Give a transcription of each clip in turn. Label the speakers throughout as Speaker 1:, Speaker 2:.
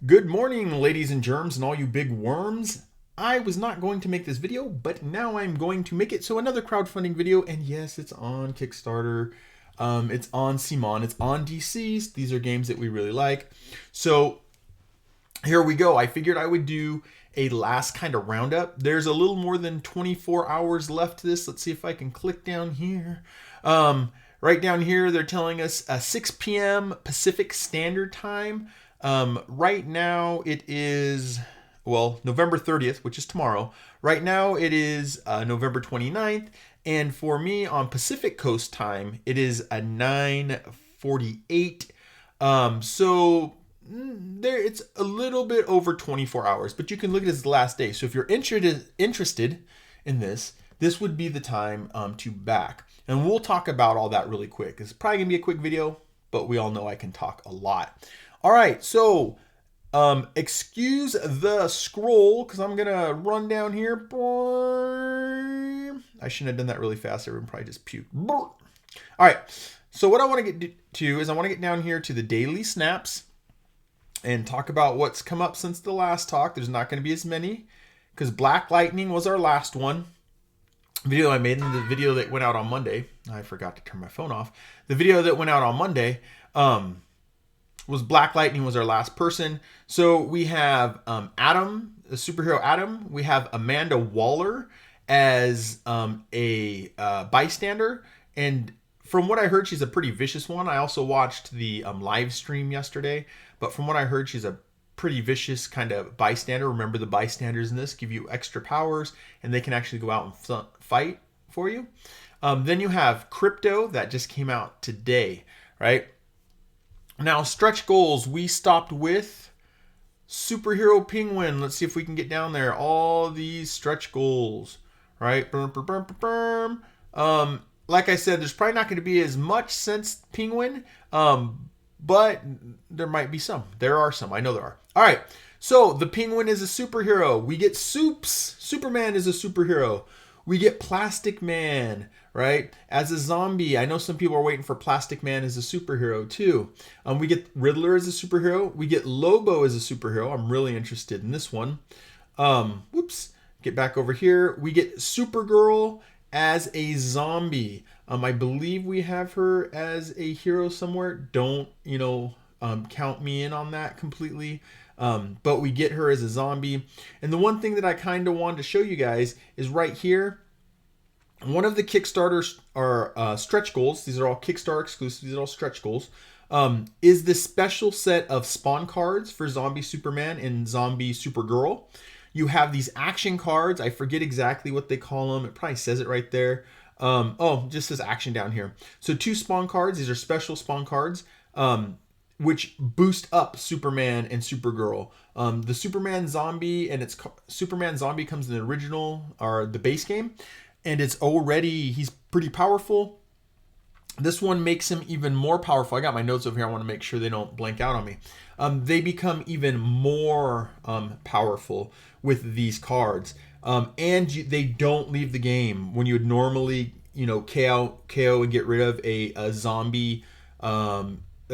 Speaker 1: Good morning, ladies and germs and all you big worms. I was not going to make this video, but now I'm going to make it. So another crowdfunding video, and yes, it's on Kickstarter. It's on CMON. It's on DCeased. These are games that we really like. So here we go. I figured I would do a last kind of roundup. There's a little more than 24 hours left to this. Let's see if I can click down here. Right down here, they're telling us 6 p.m. Pacific Standard Time. Right now it is, well, November 30th, which is tomorrow. Right now it is November 29th. And for me on Pacific Coast time, it is a 9:48. There it's a little bit over 24 hours, but you can look at it as the last day. So if you're interested in this would be the time to back. And we'll talk about all that really quick. It's probably gonna be a quick video, but we all know I can talk a lot. All right, so excuse the scroll because I'm gonna run down here. I shouldn't have done that really fast. Everyone probably just puked. All right, so what I want to get to is I want to get down here to the daily snaps and talk about what's come up since the last talk. There's not going to be as many because Black Lightning was our last one. Video I made in the video that went out on Monday. I forgot to turn my phone off. The video that went out on Monday was Black Lightning was our last person. So we have Adam, the superhero Adam. We have Amanda Waller as a bystander. And from what I heard, she's a pretty vicious one. I also watched the live stream yesterday. But from what I heard, she's a pretty vicious kind of bystander. Remember, the bystanders in this give you extra powers, and they can actually go out and fight for you. Then you have Crypto, that just came out today, right? Now, stretch goals, we stopped with Superhero Penguin. Let's see if we can get down there. All these stretch goals, right? Like I said, there's probably not going to be as much since Penguin, but there might be some. There are some. I know there are. All right. So the Penguin is a superhero. We get Soups. Superman is a superhero. We get Plastic Man, right? As a zombie. I know some people are waiting for Plastic Man as a superhero too. We get Riddler as a superhero. We get Lobo as a superhero. I'm really interested in this one. Get back over here. We get Supergirl as a zombie. I believe we have her as a hero somewhere. Don't, count me in on that completely. But we get her as a zombie. And the one thing that I kind of wanted to show you guys is right here. One of the Kickstarter are stretch goals. These are all Kickstarter exclusive. These are all stretch goals. Is the special set of spawn cards for Zombie Superman and Zombie Supergirl. You have these action cards. I forget exactly what they call them. It probably says it right there. Just says action down here. So 2 spawn cards. These are special spawn cards, which boost up Superman and Supergirl. The Superman Zombie and its Superman Zombie comes in the original or the base game, and he's pretty powerful. This one makes him even more powerful. I got my notes over here. I want to make sure they don't blank out on me. They become even more powerful with these cards. And they don't leave the game when you would normally, KO and get rid of a zombie, a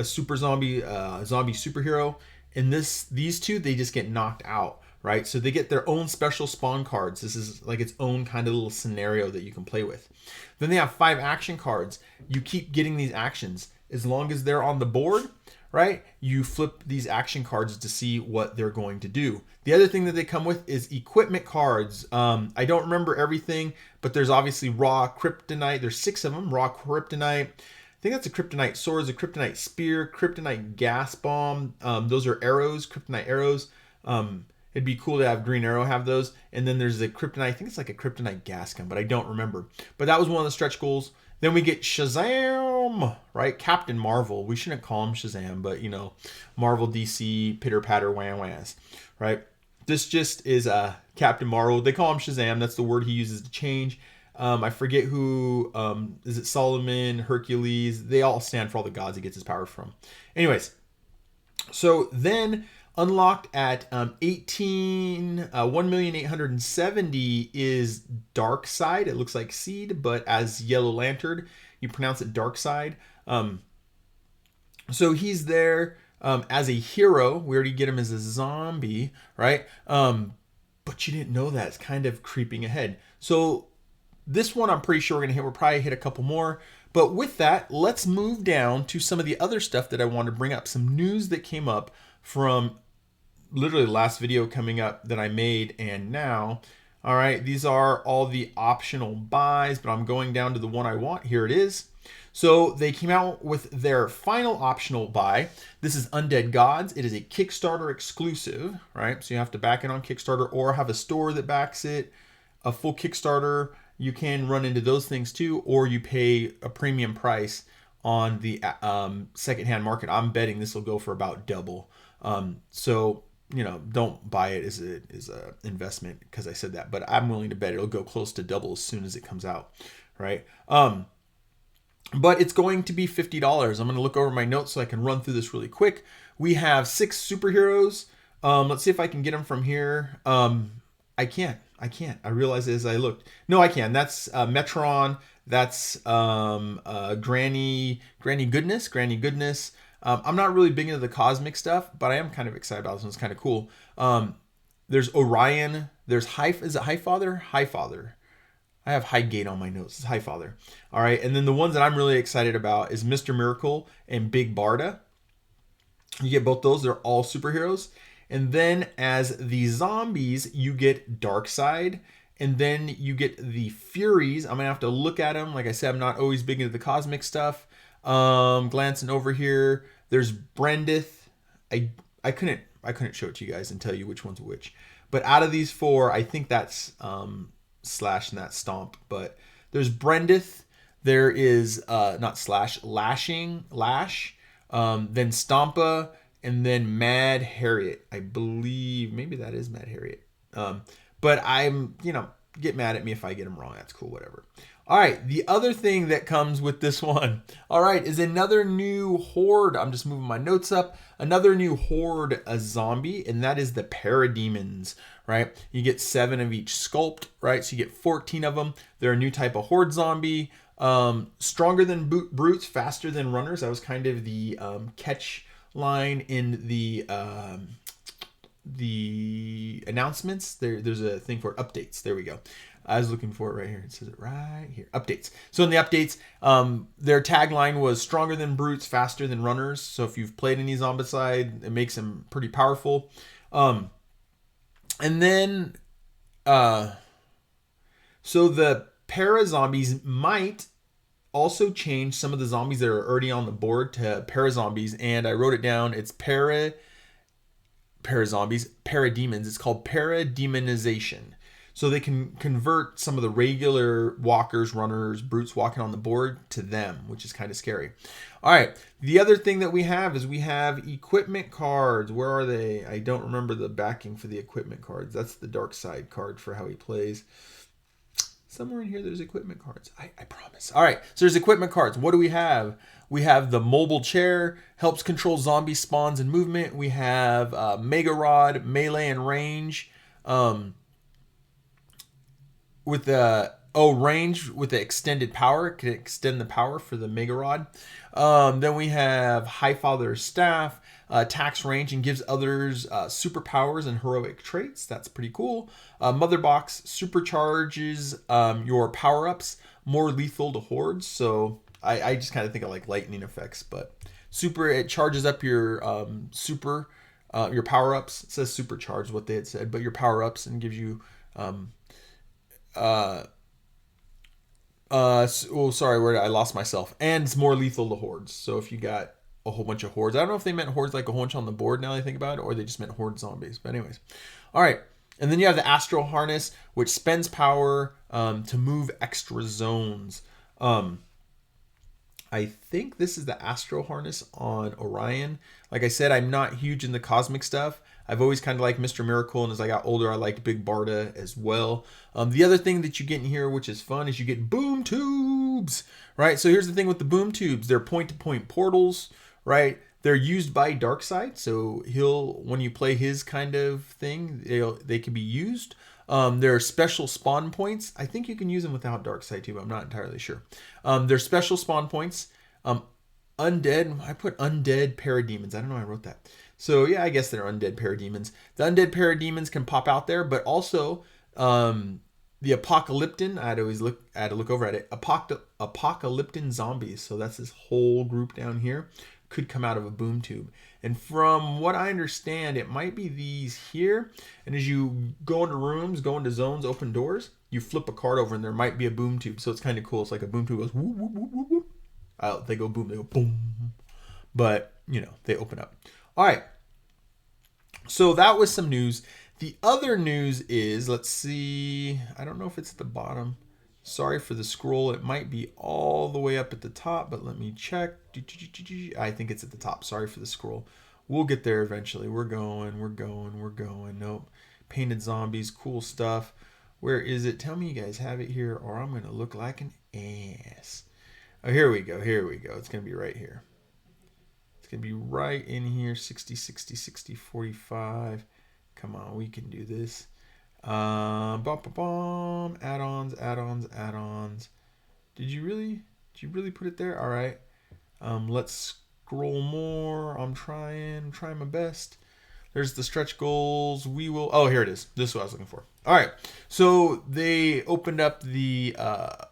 Speaker 1: super zombie, zombie superhero. In these two, they just get knocked out, right? So they get their own special spawn cards. This is like its own kind of little scenario that you can play with. Then they have 5 action cards. You keep getting these actions as long as they're on the board, right? You flip these action cards to see what they're going to do. The other thing that they come with is equipment cards. I don't remember everything, but there's obviously raw kryptonite. There's 6 of them. Raw kryptonite. I think that's a kryptonite sword, a kryptonite spear, kryptonite gas bomb. Those are arrows, kryptonite arrows. It'd be cool to have Green Arrow have those. And then there's the kryptonite. I think it's like a kryptonite gas gun, but I don't remember. But that was one of the stretch goals. Then we get Shazam, right? Captain Marvel. We shouldn't call him Shazam, but Marvel, DC, pitter patter, wham whams, right? This just is Captain Marvel. They call him Shazam. That's the word he uses to change. I forget who, is it Solomon, Hercules? They all stand for all the gods he gets his power from. Anyways, so then unlocked at 1,870,000 is Darkseid. It looks like Seed, but as Yellow Lantern, you pronounce it Darkseid. So he's there. as a hero. We already get him as a zombie, right? But you didn't know that. It's kind of creeping ahead. So this one I'm pretty sure we're going to hit. We'll probably hit a couple more. But with that, let's move down to some of the other stuff that I want to bring up. Some news that came up from literally the last video coming up that I made and now. All right, these are all the optional buys, but I'm going down to the one I want. Here it is. So they came out with their final optional buy. This is Undead Gods. It is a Kickstarter exclusive, right? So you have to back it on Kickstarter or have a store that backs it, a full Kickstarter. You can run into those things too, or you pay a premium price on the secondhand market. I'm betting this will go for about double. So, you know, don't buy it as a investment because I said that, but I'm willing to bet it'll go close to double as soon as it comes out, right? But it's going to be $50. I'm going to look over my notes so I can run through this really quick. We have 6 superheroes. Let's see if I can get them from here. I can't. I realized as I looked. No, I can. That's Metron. That's Granny Goodness. I'm not really big into the cosmic stuff, but I am kind of excited about this one. It's kind of cool. There's Orion. There's is it Highfather? Highfather. I have Highgate on my notes. It's Highfather. All right. And then the ones that I'm really excited about is Mr. Miracle and Big Barda. You get both those. They're all superheroes. And then as the zombies, you get Darkseid. And then you get the Furies. I'm going to have to look at them. Like I said, I'm not always big into the cosmic stuff. Glancing over here, there's Brendith. I couldn't show it to you guys and tell you which one's which. But out of these 4, I think that's Slash and that Stomp. But there's Brendith. There is not Slash, Lash. Then Stompa. And then Mad Harriet. I believe maybe that is Mad Harriet. But I'm, get mad at me if I get them wrong. That's cool, whatever. All right, the other thing that comes with this one, all right, is another new horde. I'm just moving my notes up. Another new horde, a zombie, and that is the Parademons, right? You get 7 of each sculpt, right? So you get 14 of them. They're a new type of horde zombie. Stronger than brutes, faster than runners. That was kind of the catch line in the announcements. There's a thing for updates. There we go. I was looking for it right here. It says it right here. Updates. So in the updates, their tagline was stronger than brutes, faster than runners. So if you've played any Zombicide, it makes them pretty powerful. And then, so the para-zombies might also change some of the zombies that are already on the board to para-zombies. And I wrote it down. It's para-zombies, parademons. It's called parademonization. So they can convert some of the regular walkers, runners, brutes walking on the board to them, which is kind of scary. All right. The other thing that we have is we have equipment cards. Where are they? I don't remember the backing for the equipment cards. That's the Darkseid card for how he plays. Somewhere in here there's equipment cards. I promise. All right. So there's equipment cards. What do we have? We have the mobile chair, helps control zombie spawns and movement. We have Mega Rod, melee and range. With the range with the extended power, can extend the power for the Mega Rod. Then we have Highfather's staff, attacks range and gives others superpowers and heroic traits. That's pretty cool. Mother Box supercharges your power-ups, more lethal to hordes. So I just kind of think of like lightning effects, but it charges up your your power-ups. It says supercharge what they had said, but your power-ups, and gives you sorry, I lost myself. And it's more lethal to hordes. So if you got a whole bunch of hordes, I don't know if they meant hordes like a whole bunch on the board now that I think about it, or they just meant horde zombies. But anyways, all right. And then you have the Astral Harness, which spends power to move extra zones. I think this is the Astral Harness on Orion. Like I said, I'm not huge in the cosmic stuff. I've always kind of liked Mr. Miracle, and as I got older, I liked Big Barda as well. The other thing that you get in here, which is fun, is you get boom tubes, right? So here's the thing with the boom tubes. They're point-to-point portals, right? They're used by Darkseid, so when you play his kind of thing, they can be used. There are special spawn points. I think you can use them without Darkseid too, but I'm not entirely sure. They're special spawn points. undead. I put undead parademons. I don't know why I wrote that. So yeah, I guess they're undead parademons. The undead parademons can pop out there, but also the apocalyptin. I had to look over at it. Apocalyptin zombies. So that's this whole group down here. Could come out of a boom tube. And from what I understand, it might be these here. And as you go into rooms, go into zones, open doors, you flip a card over and there might be a boom tube. So it's kind of cool. It's like a boom tube goes whoop, whoop, whoop, whoop, whoop. They go boom, they go boom. But, you know, they open up. All right. So that was some news. The other news is, let's see. I don't know if it's at the bottom. Sorry for the scroll. It might be all the way up at the top, but let me check. I think it's at the top. Sorry for the scroll. We'll get there eventually. We're going. Nope. Painted zombies. Cool stuff. Where is it? Tell me you guys have it here, or I'm going to look like an ass. Oh, here we go. It's going to be right here. It's going to be right in here. 60, 60, 60, 45. Come on, we can do this. Add-ons. Did you really put it there? All right. Let's scroll more. I'm trying my best. There's the stretch goals. Oh, here it is. This is what I was looking for. All right. So they opened up the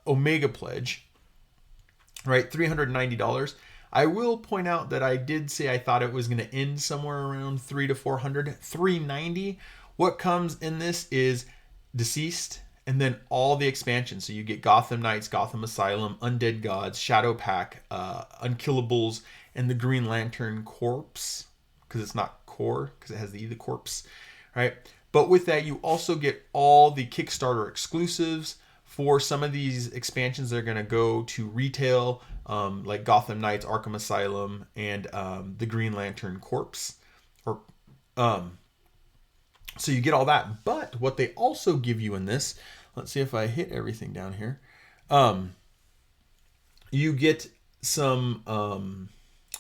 Speaker 1: Omega Pledge, right? $390. I will point out that I did say I thought it was going to end somewhere around $300 to $400. $390. What comes in this is DCeased, and then all the expansions. So you get Gotham Knights, Gotham Asylum, Undead Gods, Shadow Pack, Unkillables, and the Green Lantern Corpse, because it's not core, because it has the corpse, right? But with that, you also get all the Kickstarter exclusives for some of these expansions that are going to go to retail, like Gotham Knights, Arkham Asylum, and the Green Lantern Corpse, so you get all that. But what they also give you in this, let's see if I hit everything down here. You get some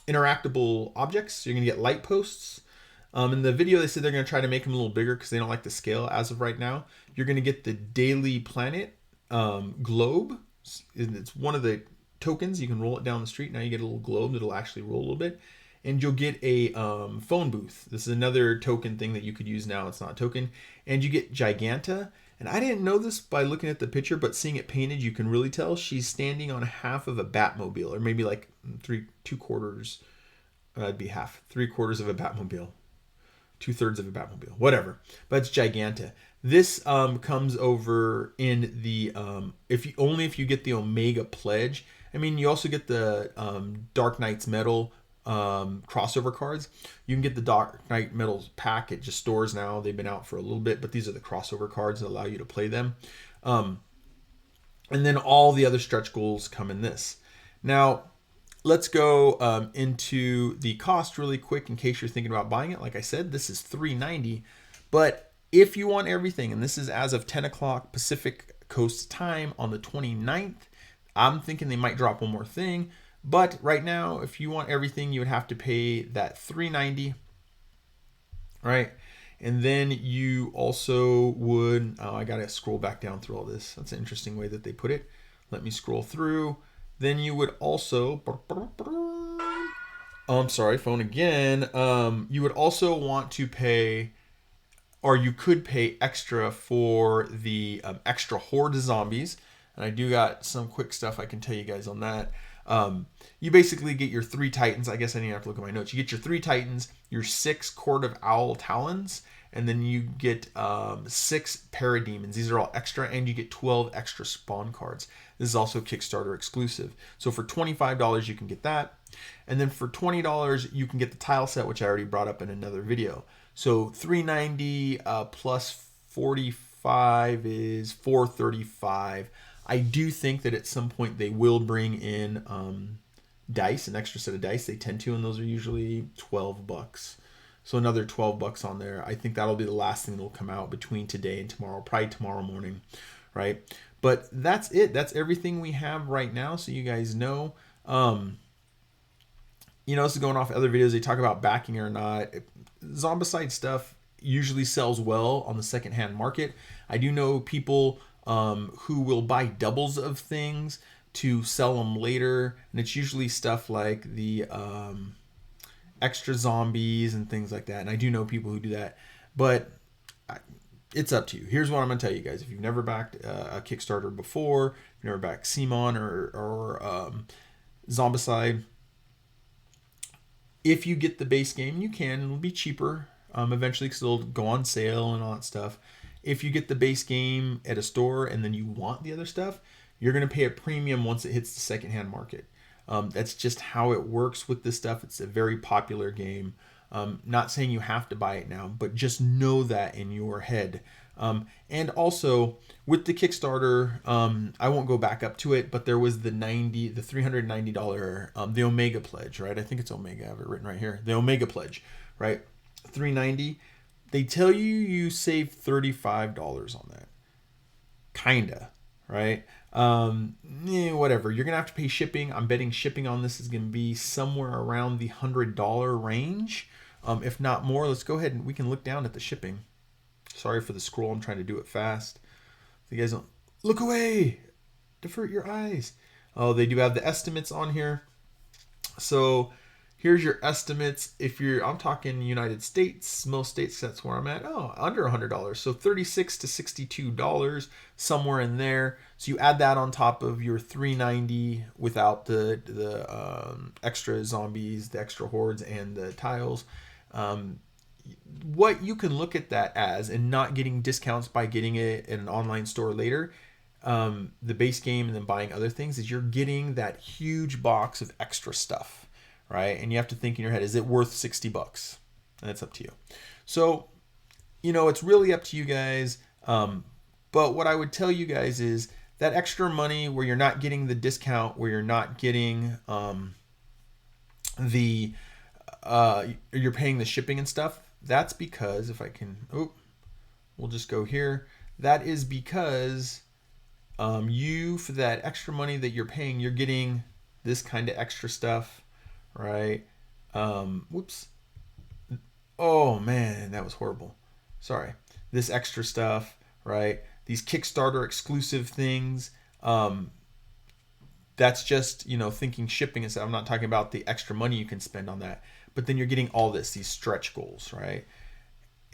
Speaker 1: interactable objects. So you're going to get light posts. In the video, they said they're going to try to make them a little bigger because they don't like the scale as of right now. You're going to get the Daily Planet globe. It's one of the tokens. You can roll it down the street. Now you get a little globe that'll actually roll a little bit. And you'll get a phone booth. This is another token thing that you could use now. It's not a token. And you get Giganta. And I didn't know this by looking at the picture, but seeing it painted, you can really tell she's standing on half of a Batmobile, or maybe like two quarters. That'd be half. 3/4 of a Batmobile. 2/3 of a Batmobile. Whatever. But it's Giganta. This comes over in the if you get the Omega Pledge. I mean, you also get the Dark Knight's Metal crossover cards. You can get the Dark Knight Metals pack. It just stores now. They've been out for a little bit, but these are the crossover cards that allow you to play them. And then all the other stretch goals come in this. Now, let's go into the cost really quick in case you're thinking about buying it. Like I said, this is $390, but if you want everything, and this is as of 10 o'clock Pacific Coast time on the 29th, I'm thinking they might drop one more thing. But right now, if you want everything, you would have to pay that $390, right? And then you also would, I got to scroll back down through all this. That's an interesting way that they put it. Let me scroll through. Then you would also, I'm sorry, phone again. You would also want to pay, or you could pay extra for the extra horde zombies. And I do got some quick stuff I can tell you guys on that. You basically get your 3 Titans. I guess I need to have to look at my notes. You get your 3 Titans, your 6 Court of Owl Talons, and then you get 6 Parademons. These are all extra, and you get 12 extra spawn cards. This is also Kickstarter exclusive. So for $25, you can get that. And then for $20, you can get the tile set, which I already brought up in another video. So $390 plus 45 is $435. I do think that at some point they will bring in dice, an extra set of dice. They tend to, and those are usually $12. So another $12 on there. I think that'll be the last thing that'll come out between today and tomorrow, probably tomorrow morning, right? But that's it. That's everything we have right now, so you guys know. This is going off other videos. They talk about backing or not. Zombicide stuff usually sells well on the secondhand market. I do know people who will buy doubles of things to sell them later, and it's usually stuff like the extra zombies and things like that. And I do know people who do that, but it's up to you. Here's what I'm going to tell you guys. If you've never backed a Kickstarter before, if you've never backed CMON or Zombicide, if you get the base game, you can. It'll be cheaper eventually because it'll go on sale and all that stuff. If you get the base game at a store and then you want the other stuff, you're going to pay a premium once it hits the secondhand market. That's just how it works with this stuff. It's a very popular game. Not saying you have to buy it now, but just know that in your head. And also with the Kickstarter, I won't go back up to it, but there was the $390, the Omega pledge, right? I think it's Omega. I have it written right here. The Omega pledge, right? $390. They tell you save $35 on that. Kinda, right? Whatever. You're gonna have to pay shipping. I'm betting shipping on this is gonna be somewhere around the $100 range, if not more. Let's go ahead and we can look down at the shipping. Sorry for the scroll. I'm trying to do it fast. You guys don't look away. Divert your eyes. Oh, they do have the estimates on here. So here's your estimates. If I'm talking United States, most states, that's where I'm at. Oh, under $100. So $36 to $62, somewhere in there. So you add that on top of your $390 without the extra zombies, the extra hordes, and the tiles. What you can look at that as, and not getting discounts by getting it in an online store later, the base game and then buying other things, is you're getting that huge box of extra stuff, right? And you have to think in your head, is it worth $60? And it's up to you. So, it's really up to you guys. But what I would tell you guys is that extra money where you're not getting the discount, where you're not getting you're paying the shipping and stuff. That's because if I can, we'll just go here. That is because for that extra money that you're paying, you're getting this kind of extra stuff, right? Whoops. Oh man, that was horrible. Sorry. This extra stuff, right? These Kickstarter exclusive things. That's just, thinking shipping and stuff. I'm not talking about the extra money you can spend on that. But then you're getting all these stretch goals, right?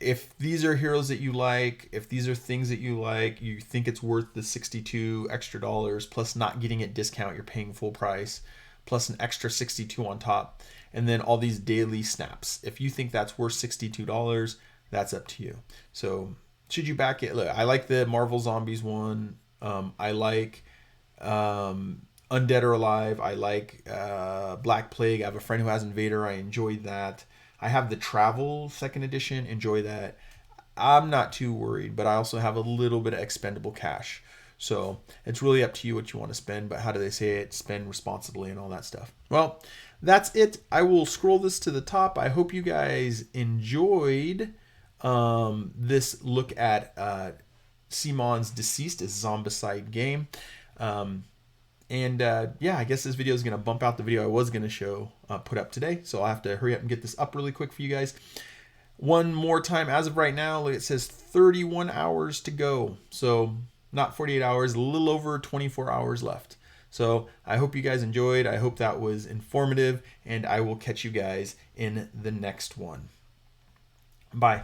Speaker 1: If these are heroes that you like, if these are things that you like, you think it's worth the $62 extra dollars, plus not getting at discount, you're paying full price, plus an extra $62 on top, and then all these daily snaps. If you think that's worth $62, that's up to you. So should you back it? Look, I like the Marvel Zombies one. I like Undead or Alive. I like Black Plague. I have a friend who has Invader. I enjoyed that. I have the Travel 2nd edition. Enjoy that. I'm not too worried, but I also have a little bit of expendable cash. So it's really up to you what you want to spend, but how do they say it? Spend responsibly and all that stuff. Well, that's it. I will scroll this to the top. I hope you guys enjoyed this look at CMONs DCeased, a Zombicide game. Yeah, I guess this video is going to bump out the video I was going to show put up today. So I'll have to hurry up and get this up really quick for you guys. One more time, as of right now, it says 31 hours to go. So not 48 hours, a little over 24 hours left. So I hope you guys enjoyed. I hope that was informative, and I will catch you guys in the next one. Bye.